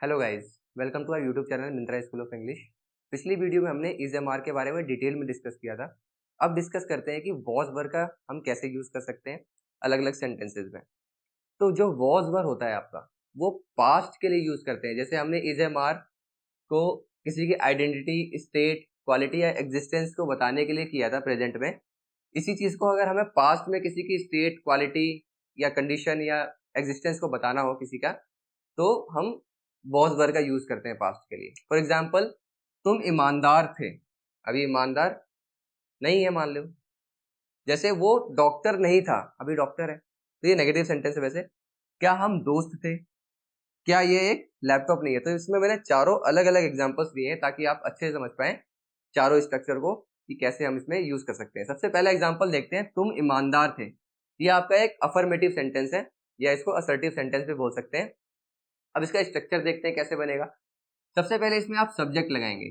Hello guys, welcome to our YouTube channel Mintra school of English. पिछली video में हमने is M R के बारे में डिटेल में डिस्कस किया था। अब डिस्कस करते हैं कि वॉज वर्ब का हम कैसे यूज कर सकते हैं अलग अलग सेंटेंसेस में। तो जो वॉज वर्ब होता है आपका, वो पास्ट के लिए यूज करते हैं। जैसे हमने इज एम आर को किसी की आइडेंटिटी, स्टेट, क्वालिटी या एग्जिस्टेंस को बताने के लिए किया था प्रेजेंट में। इसी चीज को अगर हमें पास्ट में किसी की स्टेट, क्वालिटी या कंडीशन या एग्जिस्टेंस को बताना हो किसी का, तो हम वॉज वर्ब का यूज करते हैं पास्ट के लिए। फॉर एग्जाम्पल, तुम ईमानदार थे, अभी ईमानदार नहीं है मान लो। जैसे वो डॉक्टर नहीं था, अभी डॉक्टर है, तो ये नेगेटिव सेंटेंस है। वैसे क्या हम दोस्त थे, क्या ये एक लैपटॉप नहीं है। तो इसमें मैंने चारों अलग अलग एग्जांपल्स दिए हैं ताकि आप अच्छे से समझ पाए चारों स्ट्रक्चर को कि कैसे हम इसमें यूज कर सकते हैं। सबसे पहला एग्जांपल देखते हैं, तुम ईमानदार थे। ये आपका एक अफर्मेटिव सेंटेंस है या इसको असर्टिव सेंटेंस भी बोल सकते हैं। अब इसका स्ट्रक्चर देखते हैं कैसे बनेगा। सबसे पहले इसमें आप सब्जेक्ट लगाएंगे,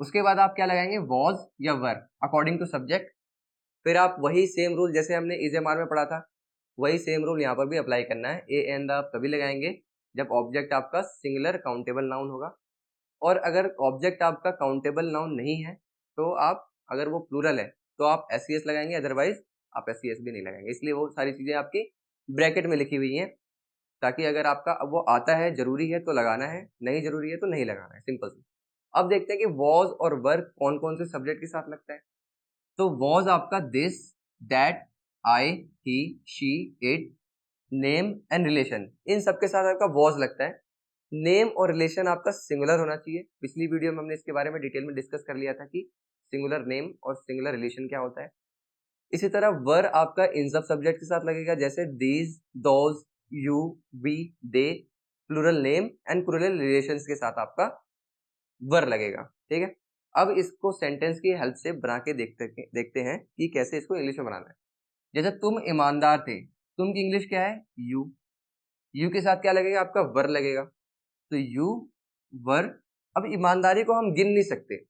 उसके बाद आप क्या लगाएंगे, वॉज या वर अकॉर्डिंग टू सब्जेक्ट। फिर आप वही सेम रूल जैसे हमने इज एम आर में पढ़ा था, वही सेम रूल यहाँ पर भी अप्लाई करना है। ए एंड द आप तभी लगाएंगे जब ऑब्जेक्ट आपका सिंगुलर काउंटेबल नाउन होगा। और अगर ऑब्जेक्ट आपका काउंटेबल नाउन नहीं है तो आप, अगर वो प्लूरल है तो आप एस सी एस लगाएंगे, अदरवाइज आप एस सी एस भी नहीं लगाएंगे। इसलिए वो सारी चीजें आपकी ब्रैकेट में लिखी हुई हैं, ताकि अगर आपका अब वो आता है, जरूरी है तो लगाना है, नहीं जरूरी है तो नहीं लगाना है, सिंपल सी। अब देखते हैं कि वॉज और वर्क कौन कौन से सब्जेक्ट के साथ लगता है। तो वॉज आपका this, that, I, he, she, it, name and relation, इन सबके साथ आपका वॉज लगता है। नेम और रिलेशन आपका सिंगुलर होना चाहिए। पिछली वीडियो में हमने इसके बारे में डिटेल में डिस्कस कर लिया था कि सिंगुलर नेम और सिंगुलर रिलेशन क्या होता है। इसी तरह वर आपका इन सब सब्जेक्ट के साथ लगेगा, जैसे these, those, you, we, they, plural name and plural relations के साथ आपका वर लगेगा। ठीक है, अब इसको सेंटेंस की हेल्प से बना के देखते हैं कि कैसे इसको इंग्लिश में बनाना है। जैसे तुम ईमानदार थे, तुम की इंग्लिश क्या है, यू। यू के साथ क्या लगेगा, आपका वर लगेगा। तो यू, वर। अब ईमानदारी को हम गिन नहीं सकते,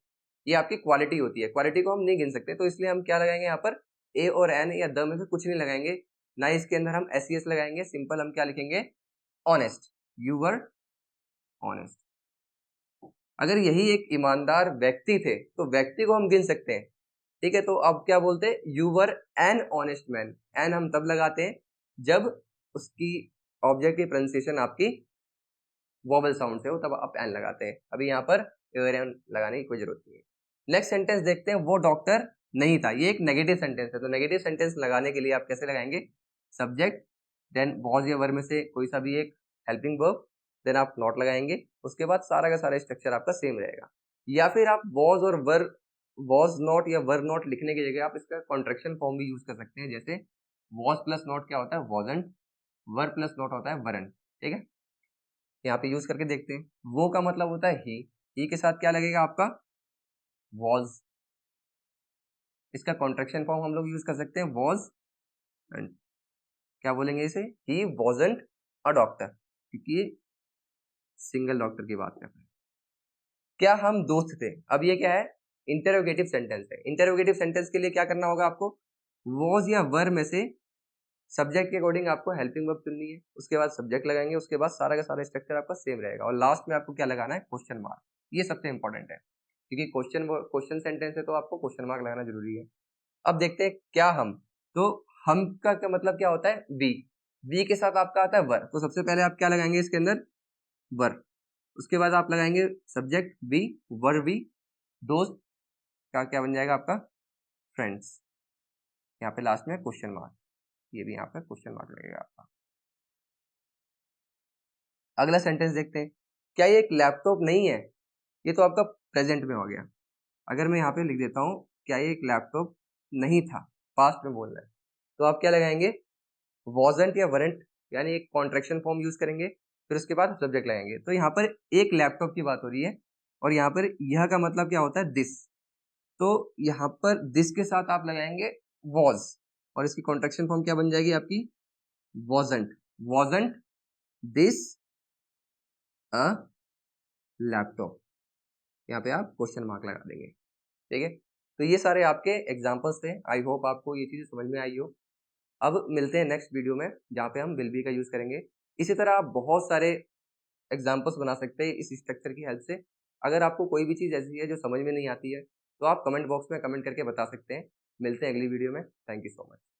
ये आपकी क्वालिटी होती है, क्वालिटी को हम नहीं गिन सकते, तो इसलिए हम क्या लगाएंगे यहाँ पर, ए और एन या द में से कुछ नहीं लगाएंगे, ना इसके अंदर हम एस सी एस लगाएंगे। सिंपल हम क्या लिखेंगे, ऑनेस्ट, यू वर ऑनेस्ट। अगर यही एक ईमानदार व्यक्ति थे तो व्यक्ति को हम गिन सकते हैं। ठीक है, तो अब क्या बोलते हैं, you were an honest man. An हम तब लगाते हैं जब उसकी ऑब्जेक्ट की प्रोनाउंसिएशन आपकी वोवल साउंड से हो, तब आप एन लगाते हैं। अभी यहाँ पर एन लगाने की कोई जरूरत नहीं है। नेक्स्ट सेंटेंस देखते हैं, वो डॉक्टर नहीं था। ये एक नेगेटिव सेंटेंस है, तो नेगेटिव सेंटेंस लगाने के लिए आप कैसे लगाएंगे, सब्जेक्ट, देन वॉज या वर में से कोई सा भी एक हेल्पिंग वर्ब, देन आप नॉट लगाएंगे। उसके बाद सारा का सारा स्ट्रक्चर आपका सेम रहेगा। या फिर आप वॉज और वर, वॉज नॉट या वर नॉट लिखने की जगह आप इसका कॉन्ट्रैक्शन फॉर्म भी यूज कर सकते हैं। जैसे वॉज प्लस नॉट क्या होता है, वॉजंट, वर प्लस नॉट होता है वरंट। ठीक है, यहाँ पे यूज करके देखते हैं। वो का मतलब होता है ही के साथ क्या लगेगा आपका, वॉज। इसका कॉन्ट्रैक्शन फॉर्म हम लोग यूज कर सकते हैं, वॉज एंड क्या बोलेंगे इसे, ही वॉजंट अ डॉक्टर, क्योंकि ये सिंगल डॉक्टर की बात कर रहे हैं। क्या हम दोस्त थे, अब ये क्या है, इंटरोगेटिव सेंटेंस है। इंटरोगेटिव सेंटेंस के लिए क्या करना होगा आपको, वॉज या वर में से सब्जेक्ट के अकॉर्डिंग आपको हेल्पिंग वर्ब चुननी है, उसके बाद सब्जेक्ट लगाएंगे, उसके बाद सारा का सारा स्ट्रक्चर आपका सेम रहेगा, और लास्ट में आपको क्या लगाना है, क्वेश्चन मार्क। ये सबसे इंपॉर्टेंट है, क्योंकि क्वेश्चन सेंटेंस है तो आपको क्वेश्चन मार्क लगाना जरूरी है। अब देखते हैं क्या हम, तो हम का क्या मतलब क्या होता है, वी के साथ आपका आता है वर। तो सबसे पहले आप क्या लगाएंगे इसके अंदर, वर। उसके बाद आप लगाएंगे सब्जेक्ट वी, वर वी। दोस्त का क्या बन जाएगा आपका, फ्रेंड्स। यहाँ पे लास्ट में क्वेश्चन मार्क, ये भी यहाँ पे क्वेश्चन मार्क लगेगा आपका। अगला सेंटेंस देखते हैं, क्या ये एक लैपटॉप नहीं है। ये तो आपका प्रेजेंट में हो गया। अगर मैं यहाँ पे लिख देता हूँ, क्या ये एक लैपटॉप नहीं था, पास्ट में बोल रहा है, तो आप क्या लगाएंगे, वॉजेंट या वरेंट, यानी एक कॉन्ट्रैक्शन फॉर्म यूज करेंगे, फिर उसके बाद सब्जेक्ट लगाएंगे। तो यहाँ पर एक लैपटॉप की बात हो रही है, और यहाँ पर यह का मतलब क्या होता है, दिस। तो यहाँ पर दिस के साथ आप लगाएंगे वॉज, और इसकी कॉन्ट्रैक्शन फॉर्म क्या बन जाएगी आपकी, wasn't. Wasn't this a laptop, यहाँ पे आप क्वेश्चन मार्क लगा देंगे। ठीक है, तो ये सारे आपके एग्जाम्पल्स थे। आई होप आपको ये चीजें समझ में आई हो। अब मिलते हैं नेक्स्ट वीडियो में, जहाँ पे हम विल बी का यूज करेंगे। इसी तरह आप बहुत सारे एग्जाम्पल्स बना सकते हैं इस स्ट्रक्चर की हेल्प से। अगर आपको कोई भी चीज़ ऐसी है जो समझ में नहीं आती है, तो आप कमेंट बॉक्स में कमेंट करके बता सकते हैं। मिलते हैं अगली वीडियो में। Thank you so much.